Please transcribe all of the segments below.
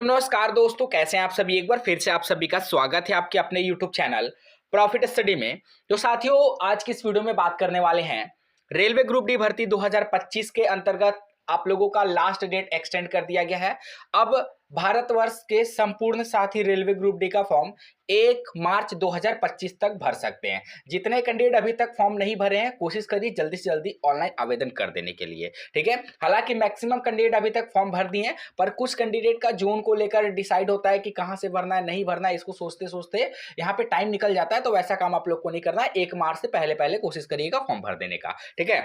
नमस्कार दोस्तों, कैसे हैं आप सभी। एक बार फिर से आप सभी का स्वागत है आपके अपने YouTube चैनल प्रॉफिट स्टडी में। तो साथियों, आज की इस वीडियो में बात करने वाले हैं रेलवे ग्रुप डी भर्ती 2025 के अंतर्गत आप लोगों का लास्ट डेट एक्सटेंड कर दिया गया है। अब भारतवर्ष के संपूर्ण साथी रेलवे ग्रुप डी का फॉर्म 1 मार्च 2025 तक भर सकते हैं। जितने कैंडिडेट अभी तक फॉर्म नहीं भरे हैं, कोशिश करिए जल्दी से जल्दी ऑनलाइन आवेदन कर देने के लिए, ठीक है। हालांकि मैक्सिमम कैंडिडेट अभी तक फॉर्म भर दिए हैं, पर कुछ कैंडिडेट का जोन को लेकर डिसाइड होता है कि कहां से भरना है, नहीं भरना है। इसको सोचते सोचते यहाँ पे टाइम निकल जाता है। तो वैसा काम आप लोग को नहीं करना है। 1 मार्च से पहले पहले कोशिश करिएगा फॉर्म भर देने का, ठीक है।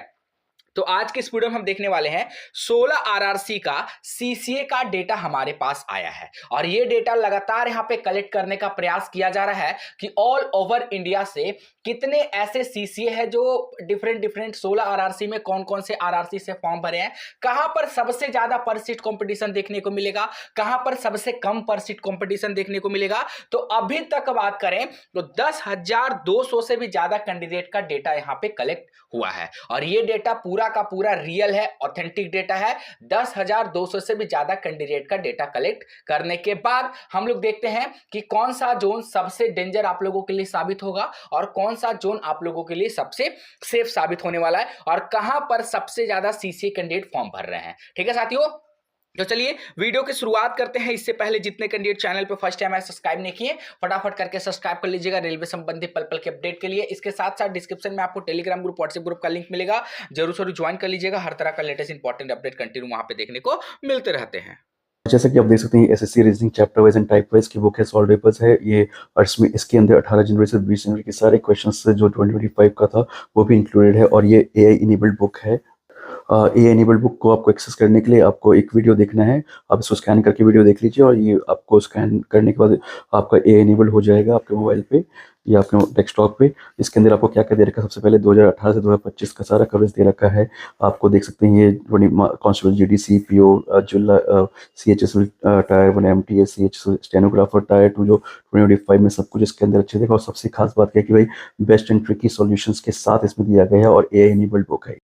तो आज के इस वीडियो में हम देखने वाले हैं 16 आरआरसी का सीसीए का डेटा हमारे पास आया है, और ये डेटा लगातार यहाँ पे कलेक्ट करने का प्रयास किया जा रहा है कि ऑल ओवर इंडिया से कितने ऐसे सीसीए है जो डिफरेंट 16 आरआरसी में कौन कौन से आरआरसी से फॉर्म भरे हैं, कहां पर सबसे ज्यादा पर सीट कंपटीशन देखने को मिलेगा, कहां पर सबसे कम पर सीट कंपटीशन देखने को मिलेगा। तो अभी तक बात करें तो 10,200 से भी ज्यादा कैंडिडेट का डेटा यहाँ पे कलेक्ट हुआ है, और ये डेटा पूरा का पूरा रियल है, ऑथेंटिक डेटा है। 10,200 से भी ज्यादा कैंडिडेट का डेटा कलेक्ट करने के बाद हम लोग देखते हैं कि कौन सा जोन सबसे डेंजर आप लोगों के लिए साबित होगा और कौन सा जोन आप लोगों के लिए सबसे सेफ साबित होने वाला है, और कहां पर सबसे ज्यादा सीसीए कैंडिडेट फॉर्म भर रहे हैं, ठीक है साथियों। तो चलिए वीडियो की शुरुआत करते हैं। इससे पहले जितने कैंडिडेट चैनल पे फर्स्ट टाइम है सब्सक्राइब नहीं किए, फटाफट करके सब्सक्राइब कर लीजिएगा रेलवे संबंधी पल पल के अपडेट के लिए। इसके साथ साथ डिस्क्रिप्शन में आपको टेलीग्राम ग्रुप, व्हाट्सएप ग्रुप का लिंक मिलेगा, जरूर ज्वाइन कर लीजिएगा। हर तरह का लेटेस्ट इंपॉर्टेंट अपडेट कंटिन्यू वहां पे देखने को मिलते रहते हैं। जैसा कि आप देख सकते हैं SSC reasoning chapter wise and type wise की बुक है, सॉल्व पेपर्स है ये। और इसके अंदर 18 जनवरी से 20 जनवरी के सारे क्वेश्चंस जो 2025 का था वो भी इंक्लूडेड है, और ये एआई इनेबल्ड बुक है। ए एनेबल्ड बुक को आपको एक्सेस करने के लिए आपको एक वीडियो देखना है। आप इसको स्कैन करके वीडियो देख लीजिए, और ये आपको स्कैन करने के बाद आपका ए एनेबल्ड हो जाएगा आपके मोबाइल पे या आपके डेस्कटॉप पे। इसके अंदर आपको क्या क्या दे रखा है, सबसे पहले 2018 से 2025 का सारा कवरेज दे रखा है। आपको देख सकते हैं ये कांस्टेबल जीडीसी पीओ जुल्ला CHS tier 1 MTS CH stenographer tier 2 जो 2025 में सब कुछ इसके अंदर अच्छे देखा। और सबसे खास बात क्या है कि भाई बेस्ट एंड ट्रिकी सॉल्यूशंस के साथ इसमें दिया गया है, और ए एनेबल्ड बुक है।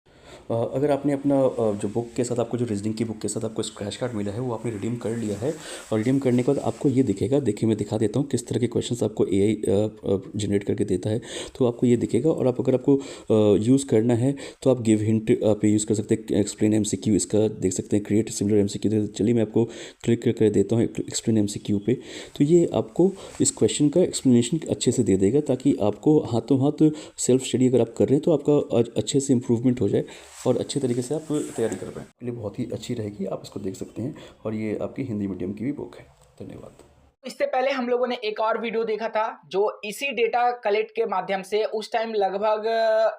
अगर आपने अपना जो बुक के साथ आपको जो रीजनिंग की बुक के साथ आपको स्क्रैच कार्ड मिला है वो आपने रिडीम कर लिया है, और रिडीम करने के बाद आपको ये दिखेगा। देखिए मैं दिखा देता हूँ किस तरह के क्वेश्चंस आपको एआई जनरेट करके देता है। तो आपको ये दिखेगा, और आप अगर आपको यूज़ करना है तो आप गिव हिंट आप यूज़ कर सकते हैं। एक्सप्लेन एमसीक्यू इसका देख सकते हैं, क्रिएट सिमिलर एमसीक्यू। चलिए मैं आपको क्लिक करके देता हूँ एक्सप्लेन एमसीक्यू पे। तो ये आपको इस क्वेश्चन का एक्सप्लेनेशन अच्छे से दे देगा, ताकि आपको हाथों हाथ सेल्फ स्टडी अगर आप कर रहे हैं तो आपका अच्छे से इंप्रूवमेंट हो जाए और अच्छे तरीके से आप तैयारी कर पाएँ। के लिए बहुत ही अच्छी रहेगी, आप इसको देख सकते हैं। और ये आपकी हिंदी मीडियम की भी बुक है। धन्यवाद। इससे पहले हम लोगों ने एक और वीडियो देखा था जो इसी डेटा कलेक्ट के माध्यम से उस टाइम लगभग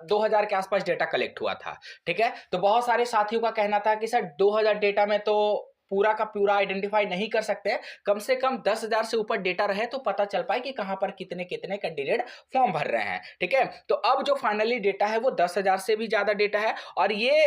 2000 के आसपास डेटा कलेक्ट हुआ था, ठीक है। तो बहुत सारे साथियों का कहना था कि सर 2000 डेटा में तो पूरा का पूरा आइडेंटिफाई नहीं कर सकते, कम से कम 10,000 से ऊपर डेटा रहे तो पता चल पाए कि कहां पर कितने कितने कैंडिडेट फॉर्म भर रहे हैं, ठीक है। तो अब जो फाइनली डेटा है वो 10,000 से भी ज्यादा डेटा है, और ये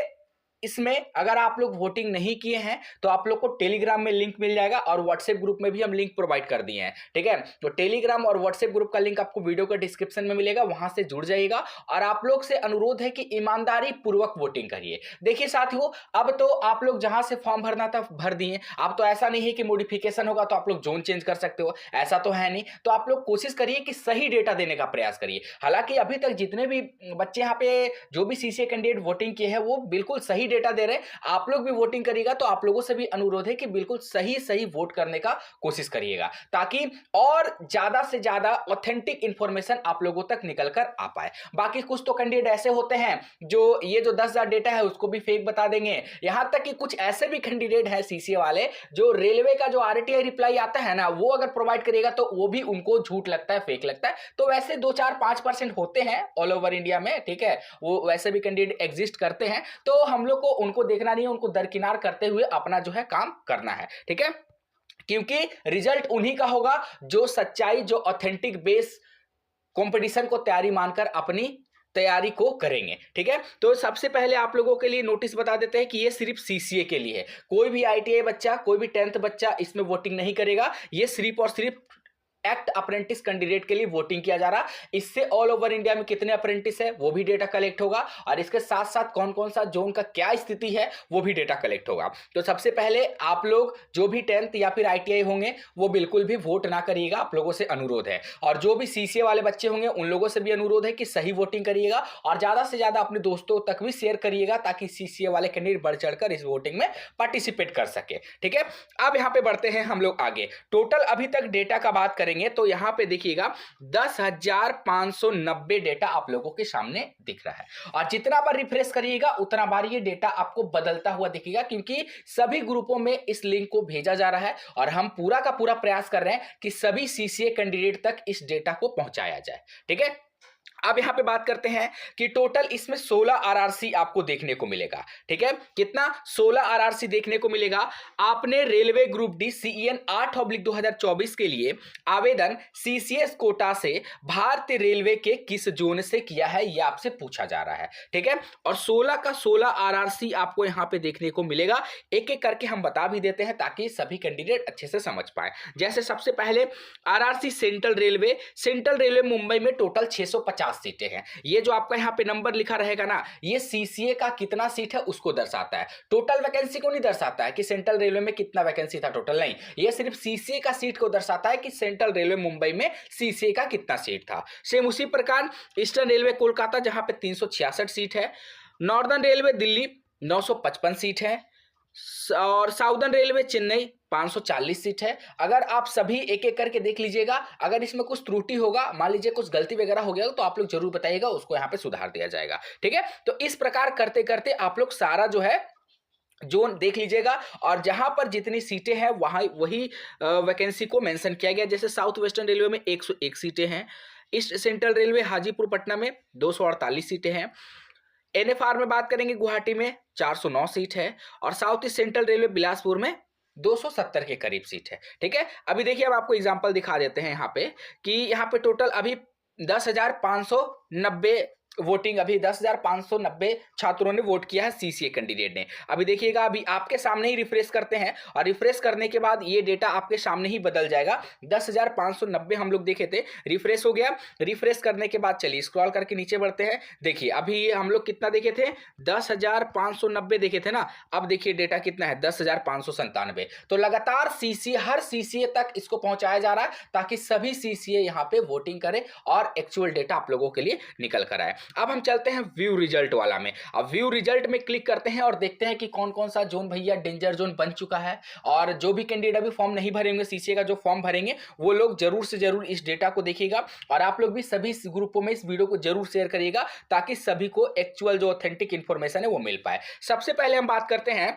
इसमें अगर आप लोग वोटिंग नहीं किए हैं तो आप लोग को टेलीग्राम में लिंक मिल जाएगा, और व्हाट्सएप ग्रुप में भी हम लिंक प्रोवाइड कर दिए हैं, ठीक है। तो टेलीग्राम और व्हाट्सएप ग्रुप का लिंक आपको वीडियो के डिस्क्रिप्शन में मिलेगा, वहां से जुड़ जाइएगा। और आप लोग से अनुरोध है कि ईमानदारी पूर्वक वोटिंग करिए। देखिए साथियों, अब तो आप लोग जहां से फॉर्म भरना था भर दिए। अब तो ऐसा नहीं है कि मॉडिफिकेशन होगा तो आप लोग जोन चेंज कर सकते हो, ऐसा तो है नहीं। तो आप लोग कोशिश करिए कि सही डेटा देने का प्रयास करिए। हालांकि अभी तक जितने भी बच्चे यहाँ पे जो भी सीसीए कैंडिडेट वोटिंग किए हैं वो बिल्कुल सही डेटा दे रहे हैं। आप लोग भी वोटिंग करिएगा तो आप लोगों से भी अनुरोध है कि बिल्कुल सही सही वोट करने का कोशिश करिएगा, ताकि और ज्यादा से ज्यादा ऑथेंटिक इंफॉर्मेशन आप लोगों तक निकल कर आ पाए। बाकी कुछ तो कैंडिडेट ऐसे होते हैं जो ये जो 10,000 डेटा है उसको भी फेक बता देंगे। यहां तक कि कुछ ऐसे भी कैंडिडेट हैं सीसीए वाले जो रेलवे का जो आरटीआई रिप्लाई आता है ना वो अगर प्रोवाइड करेगा तो वो भी उनको झूठ लगता है, फेक लगता है। तो वैसे 2-4-5% होते हैं ऑल ओवर इंडिया में, ठीक है। वो वैसे भी कैंडिडेट एग्जिस्ट करते हैं, तो हम लोग को उनको देखना नहीं है, उनको दरकिनार करते हुए अपना जो है काम करना है, ठीक है। क्योंकि रिजल्ट उन्हीं का होगा जो सच्चाई, जो ऑथेंटिक बेस कंपटीशन को तैयारी मानकर अपनी तैयारी को करेंगे, ठीक है। तो सबसे पहले आप लोगों के लिए नोटिस बता देते हैं कि ये सिर्फ सीसीए के लिए है। कोई भी आईटीआई बच्चा, कोई भी 10th बच्चा इसमें वोटिंग नहीं करेगा। ये सिर्फ और सिर्फ एक्ट अप्रेंटिस कैंडिडेट के लिए वोटिंग किया जा रहा। इससे ऑल ओवर इंडिया में कितने अप्रेंटिस है वो भी डेटा कलेक्ट होगा, और इसके साथ साथ कौन कौन सा जोन का क्या स्थिति है वो भी डेटा कलेक्ट होगा। तो सबसे पहले आप लोग जो भी 10th या फिर ITI होंगे वो बिल्कुल भी वोट ना करिएगा, आप लोगों से अनुरोध है। और जो भी CCA वाले बच्चे होंगे उन लोगों से भी अनुरोध है कि सही वोटिंग करिएगा, और ज्यादा से ज्यादा अपने दोस्तों तक भी शेयर करिएगा ताकि CCA वाले कैंडिडेट बढ़ चढ़कर इस वोटिंग में पार्टिसिपेट कर सके। ठीक है, अब यहां पे बढ़ते हैं हम लोग आगे। टोटल अभी तक डेटा का बात करेंगे तो यहां पे देखिएगा 10,590 डेटा आप लोगों के सामने दिख रहा है, और जितना बार रिफ्रेश करिएगा उतना बार ये डेटा आपको बदलता हुआ दिखेगा, क्योंकि सभी ग्रुपों में इस लिंक को भेजा जा रहा है और हम पूरा का पूरा प्रयास कर रहे हैं कि सभी CCA कैंडिडेट तक इस डेटा को पहुंचाया जाए। ठीक है, अब यहां पे बात करते हैं कि टोटल इसमें 16 RRC आपको देखने को मिलेगा। ठीक है, कितना? 16 RRC देखने को मिलेगा। आपने रेलवे ग्रुप डी CEN 8/2024 के लिए आवेदन CCS कोटा से भारतीय रेलवे के किस जोन से किया है यह आपसे पूछा जा रहा है। ठीक है, और 16 का 16 RRC आपको यहां पे देखने को मिलेगा। एक एक करके हम बता भी देते हैं ताकि सभी कैंडिडेट अच्छे से समझ पाए। जैसे सबसे पहले RRC सेंट्रल रेलवे मुंबई में टोटल 650 सीटें हैं। ये जो आपका यहां पे नंबर लिखा रहेगा ना, ये CCA का कितना सीट है उसको दर्शाता है, टोटल वैकेंसी को नहीं दर्शाता है कि सेंट्रल रेलवे में कितना वैकेंसी था टोटल, नहीं, ये सिर्फ CCA का सीट को दर्शाता है कि सेंट्रल रेलवे मुंबई में CCA का कितना सीट था। सेम उसी प्रकार ईस्टर्न रेलवे कोलकाता जहां पे 366 सीट है, नॉर्दर्न रेलवे दिल्ली 955 सीट है, और साउदर्न रेलवे चेन्नई 540 सीट है। अगर आप सभी एक एक करके देख लीजिएगा, अगर इसमें कुछ त्रुटि होगा, मान लीजिए कुछ गलती वगैरह हो गया तो आप लोग जरूर बताइएगा, उसको यहाँ पे सुधार दिया जाएगा। ठीक है, तो इस प्रकार करते करते आप लोग सारा जो है जोन देख लीजिएगा, और जहां पर जितनी सीटें हैं वहां वही वैकेंसी को मेंशन किया गया। जैसे साउथ वेस्टर्न रेलवे में 101 सीटें हैं, east central railway Hajipur Patna में 248 सीटें हैं, NFR में बात करेंगे गुवाहाटी में 409 सीट है, और south east central railway Bilaspur में 270 के करीब सीट है। ठीक है, अभी देखिए अब आपको एग्जांपल दिखा देते हैं यहाँ पे कि यहाँ पे टोटल अभी 10,590 वोटिंग, अभी 10,590 छात्रों ने वोट किया है CCA कैंडिडेट ने। अभी देखिएगा, अभी आपके सामने ही रिफ्रेश करते हैं, और रिफ्रेश करने के बाद ये डेटा आपके सामने ही बदल जाएगा। 10,590 हम लोग देखे थे, रिफ्रेश हो गया। रिफ्रेश करने के बाद चलिए स्क्रॉल करके नीचे बढ़ते हैं। देखिए अभी हम लोग कितना देखे थे, 10,590 देखे थे ना, अब देखिए डेटा कितना है, 10,597। तो लगातार हर CCA तक इसको पहुंचाया जा रहा है ताकि सभी CCA यहाँ पे वोटिंग करें और एक्चुअल डेटा आप लोगों के लिए निकल कर आए। अब हम चलते हैं व्यू रिजल्ट वाला में। अब व्यू रिजल्ट में क्लिक करते हैं और देखते हैं कि कौन कौन सा जोन भैया डेंजर जोन बन चुका है, और जो भी कैंडिडेट अभी फॉर्म नहीं भरे होंगे CCA का, जो फॉर्म भरेंगे वो लोग जरूर से जरूर इस डेटा को देखिएगा, और आप लोग भी सभी ग्रुपों में इस वीडियो को जरूर शेयर करिएगा ताकि सभी को एक्चुअल जो ऑथेंटिक इंफॉर्मेशन है वो मिल पाए। सबसे पहले हम बात करते हैं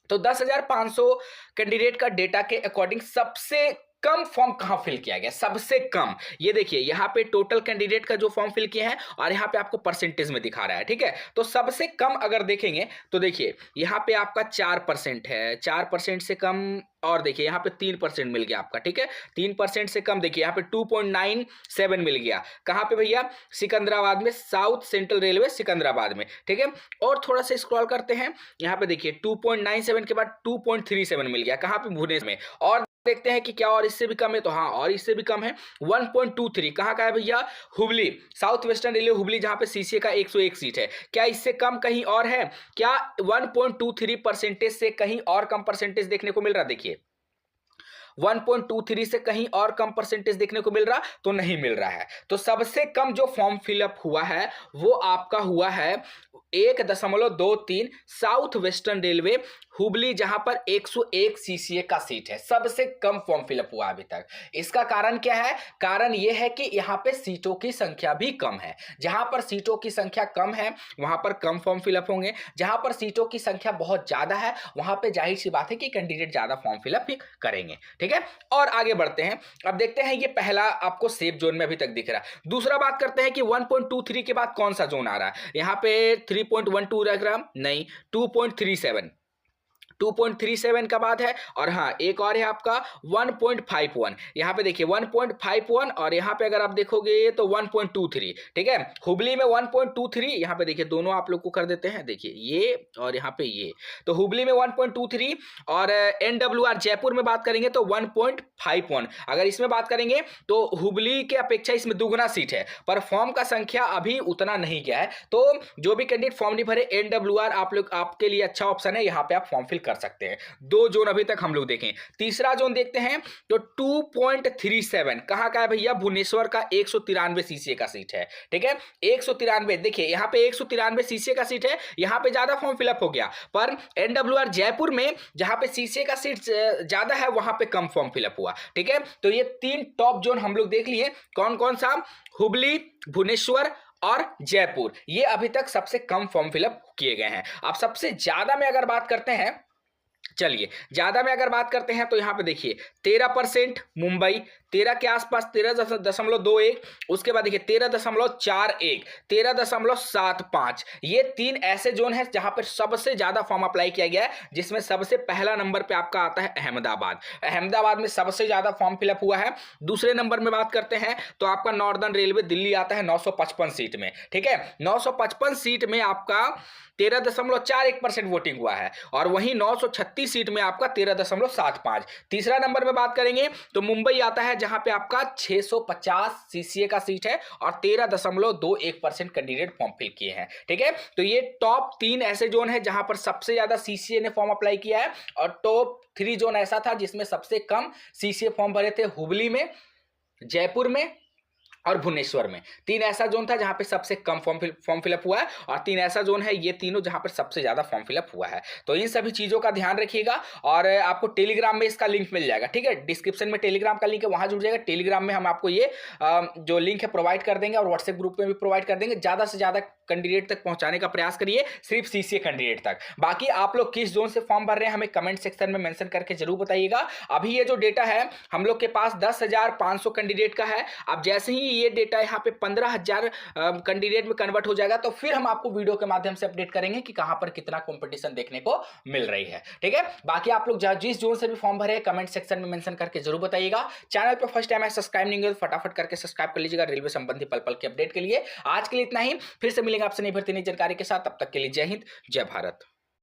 तो 10,500 कैंडिडेट का डेटा के अकॉर्डिंग सबसे कम फॉर्म कहां फिल किया गया, सबसे कम। ये देखिए यहाँ पे टोटल कैंडिडेट का जो फॉर्म फिल किए हैं, और यहाँ पे आपको परसेंटेज में दिखा रहा है। ठीक है, तो सबसे कम अगर देखेंगे तो देखिए यहाँ पे आपका 4% है, 4% से कम, और देखिए यहाँ पे 3% मिल गया आपका। ठीक है, 3% से कम देखिए यहाँ पे 2.97 मिल गया। कहाँ पे भैया? सिकंदराबाद में, साउथ सेंट्रल रेलवे सिकंदराबाद में। ठीक है, और थोड़ा सा स्क्रॉल करते हैं, यहाँ पे देखिए 2.97 के बाद 2.37 मिल गया। कहाँ पे? भुवनेश्वर में। और देखते हैं कि क्या और इससे भी कम है, तो हाँ, और इससे भी कम है 1.23। कहाँ का है भैया? Hubli, south western railway Hubli, जहां पे CCA का 101 सीट है। क्या इससे कम कहीं और है क्या? 1.23% से कहीं और कम परसेंटेज देखने को मिल रहा? देखिए 1.23 से कहीं और कम परसेंटेज देखने को मिल रहा तो नहीं मिल रहा है। तो सबसे कम जो फॉर्म फिलअप हुआ है वो आपका हुआ है 1.23 साउथ वेस्टर्न रेलवे हुबली, जहां पर 101 CCA का सीट है। सबसे कम फॉर्म फिलअप हुआ अभी तक। इसका कारण क्या है? कारण यह है कि यहां पे सीटों की संख्या भी कम है। जहां पर सीटों की संख्या कम है वहां पर कम फॉर्म फिलअप होंगे, जहां पर सीटों की संख्या बहुत ज्यादा है वहां पे जाहिर सी बात है कि कैंडिडेट ज्यादा फॉर्म फिलअप भी करेंगे। ठीक है, और आगे बढ़ते हैं। अब देखते हैं, ये पहला आपको सेफ जोन में अभी तक दिख रहा है। दूसरा बात करते हैं कि 1.23 के बाद कौन सा जोन आ रहा है। यहां पे 3.12 रह रहा, नहीं, 2.37, 2.37 का बात है। और हाँ, एक और है आपका 1.51, यहाँ पे देखिए 1.51, और यहाँ पे अगर आप देखोगे तो 1.23, ठीक है। हुबली में 1.23, यहाँ पे देखिए दोनों आप लोग को कर देते हैं, देखिए ये और यहाँ पे ये, तो हुबली में 1.23, और NWR जयपुर में बात करेंगे तो 1.51। अगर इसमें बात करेंगे तो हुबली के अपेक्षा इसमें दुगना सीट है, पर फॉर्म का संख्या अभी उतना नहीं गया है। तो जो भी कैंडिडेट फॉर्म नहीं भरे, NWR आप लोग, आपके लिए अच्छा ऑप्शन है, यहाँ पे आप फॉर्म फिल कर सकते हैं। 2 जोन अभी तक हम लोग देखें। तीसरा जोन देखते हैं तो 2.37 कहाँ का है भैया, भुवनेश्वर का 193 सीसीए का सीट है, ठीक है। 193, देखिए यहाँ पे 193 सीसीए का सीट है, यहाँ पे ज्यादा फॉर्म फिलअप हो गया, पर NWR जयपुर में जहां पे सीसीए का सीट ज्यादा है वहां पे कम फॉर्म फिलअप हुआ, ठीक है। तो ये 3 टॉप जोन हम लोग देख लिए, कौन कौन सा, हुबली, भुवनेश्वर और जयपुर, ये अभी तक सबसे कम फॉर्म फिलअप किए गए हैं। अब सबसे ज्यादा में अगर बात करते हैं, चलिए ज्यादा में अगर बात करते हैं तो यहां पे देखिए 13% मुंबई, 13 के आसपास 13.21, उसके बाद देखिए 13.41, 13.75, ये 3 ऐसे जोन है जहां पर सबसे ज्यादा फॉर्म अप्लाई किया गया है, जिसमें सबसे पहला नंबर पे आपका आता है अहमदाबाद। अहमदाबाद में सबसे ज्यादा फॉर्म फिलअप हुआ है। दूसरे नंबर में बात करते हैं तो आपका नॉर्दर्न रेलवे दिल्ली आता है 955 सीट में, ठीक है। 955 सीट में आपका 13.41% वोटिंग हुआ है, और वहीं 936 सीट में आपका 13.75। तीसरा नंबर में बात करेंगे तो मुंबई आता है, जहां पे आपका 650 सीसीए का सीट है और 13.21% कैंडिडेट फॉर्म फिल किए हैं, ठीक है। तो ये टॉप 3 ऐसे जोन है जहां पर सबसे ज्यादा सीसीए ने फॉर्म अप्लाई किया है, और टॉप 3 जोन ऐसा था जिसमें सबसे कम सीसीए फॉर्म भरे थे, हुबली में, जयपुर में और भुवनेश्वर में। 3 ऐसा जोन था जहां पे सबसे कम फॉर्म फिलअप हुआ है, और 3 ऐसा जोन है ये तीनों जहां पर सबसे ज्यादा फॉर्म फिलअप हुआ है। तो इन सभी चीजों का ध्यान रखिएगा, और आपको टेलीग्राम में इसका लिंक मिल जाएगा, ठीक है। डिस्क्रिप्शन में टेलीग्राम का लिंक है, वहां जुड़ जाएगा। टेलीग्राम में हम आपको ये जो लिंक है प्रोवाइड कर देंगे, और व्हाट्सएप ग्रुप में भी प्रोवाइड कर देंगे। ज्यादा से ज्यादा कैंडिडेट तक पहुंचाने का प्रयास करिए, सिर्फ सीसीए कैंडिडेट तक। बाकी आप लोग किस जोन से फॉर्म भर रहे हैं हमें कमेंट सेक्शन में मेंशन करके जरूर बताइएगा। अभी ये जो डेटा है हम लोग के पास 10,500 कैंडिडेट का है। अब जैसे ही ये डेटा यहाँ पे 15,000 कैंडिडेट में कन्वर्ट हो जाएगा, तो फिर हम आपको वीडियो के माध्यम से अपडेट करेंगे कि कहां पर कितना कंपटीशन देखने को मिल रही है, ठीक है। बाकी आप लोग जिस जोन से भी फॉर्म भरे कमेंट सेक्शन में मेंशन करके जरूर बताइएगा। चैनल पर फर्स्ट टाइम है, सब्सक्राइब नहीं किया तो फटाफट करके सब्सक्राइब कर लीजिएगा रेलवे संबंधी पल पल के अपडेट के लिए। आज के लिए इतना ही, फिर से मिलेंगे आपसे नई भर्ती नई जानकारी के साथ। तब तक के लिए जय हिंद, जय भारत।